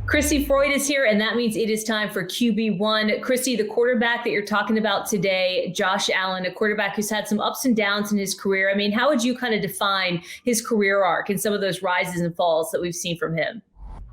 Crissy, Froyd is here, and that means it is time for QB1. Crissy, the quarterback that you're talking about today, Josh Allen, a quarterback who's had some ups and downs in his career. I mean, how would you kind of define his career arc and some of those rises and falls that we've seen from him?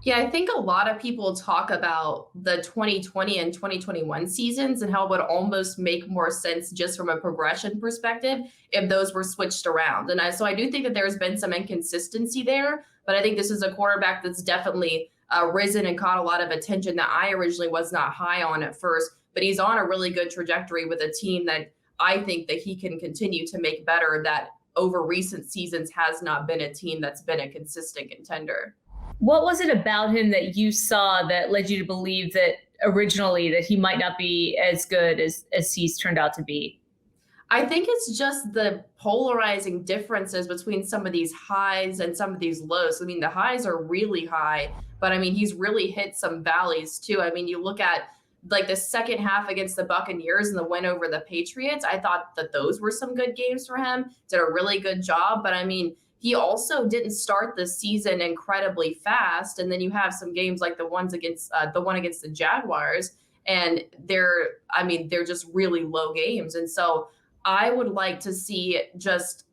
Yeah, I think a lot of people talk about the 2020 and 2021 seasons and how it would almost make more sense just from a progression perspective if those were switched around. So I do think that there's been some inconsistency there, but I think this is a quarterback that's definitely risen and caught a lot of attention that I originally was not high on at first, but he's on a really good trajectory with a team that I think that he can continue to make better, that over recent seasons has not been a team that's been a consistent contender. What was it about him that you saw that led you to believe that originally that he might not be as good as he's turned out to be? I think it's just the polarizing differences between some of these highs and some of these lows. I mean, the highs are really high, but I mean, he's really hit some valleys too. I mean, you look at like the second half against the Buccaneers and the win over the Patriots. I thought that those were some good games for him. Did a really good job, but I mean, he also didn't start the season incredibly fast. And then you have some games like the one against the Jaguars, and they're just really low games. And so I would like to see just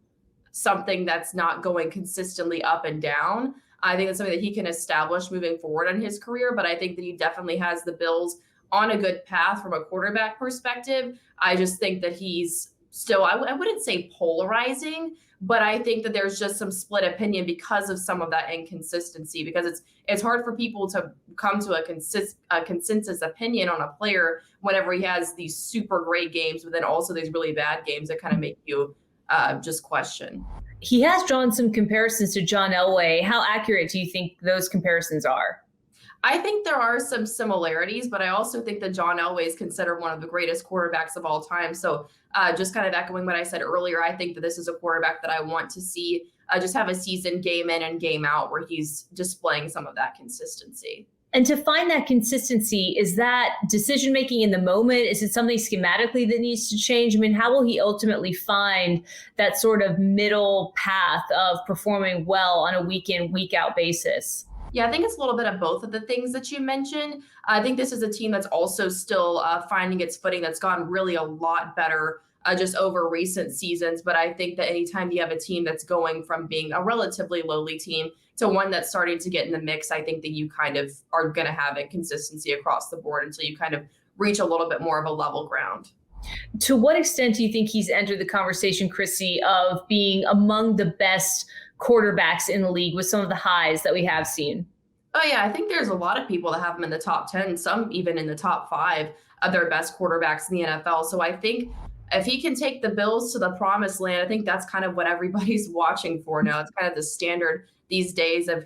something that's not going consistently up and down. I think that's something that he can establish moving forward in his career, but I think that he definitely has the Bills on a good path from a quarterback perspective. I just think that he's still, I wouldn't say polarizing, but I think that there's just some split opinion because of some of that inconsistency, because it's hard for people to come to a consensus opinion on a player whenever he has these super great games, but then also these really bad games that kind of make you just question. He has drawn some comparisons to John Elway. How accurate do you think those comparisons are? I think there are some similarities, but I also think that John Elway is considered one of the greatest quarterbacks of all time. So just kind of echoing what I said earlier, I think that this is a quarterback that I want to see just have a season game in and game out where he's displaying some of that consistency. And to find that consistency, is that decision making in the moment? Is it something schematically that needs to change? I mean, how will he ultimately find that sort of middle path of performing well on a week in, week out basis? Yeah, I think it's a little bit of both of the things that you mentioned. I think this is a team that's also still finding its footing, that's gone really a lot better just over recent seasons. But I think that anytime you have a team that's going from being a relatively lowly team to one that's starting to get in the mix, I think that you kind of are going to have inconsistency across the board until you kind of reach a little bit more of a level ground. To what extent do you think he's entered the conversation, Crissy, of being among the best quarterbacks in the league with some of the highs that we have seen? Oh, yeah, I think there's a lot of people that have him in the top 10, some even in the top 5 of their best quarterbacks in the NFL. So I think if he can take the Bills to the promised land, I think that's kind of what everybody's watching for now. It's kind of the standard these days of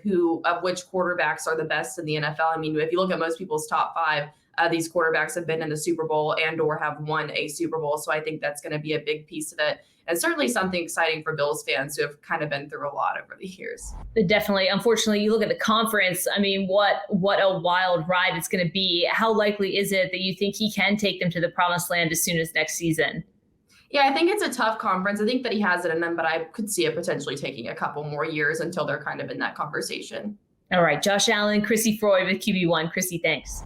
which quarterbacks are the best in the NFL. I mean, if you look at most people's top 5, these quarterbacks have been in the Super Bowl and or have won a Super Bowl. So I think that's going to be a big piece of it. And certainly something exciting for Bills fans who have kind of been through a lot over the years. Definitely. Unfortunately, you look at the conference. I mean, what a wild ride it's going to be. How likely is it that you think he can take them to the promised land as soon as next season? Yeah, I think it's a tough conference. I think that he has it in him, but I could see it potentially taking a couple more years until they're kind of in that conversation. All right. Josh Allen, Crissy, Froyd with QB1. Crissy, thanks.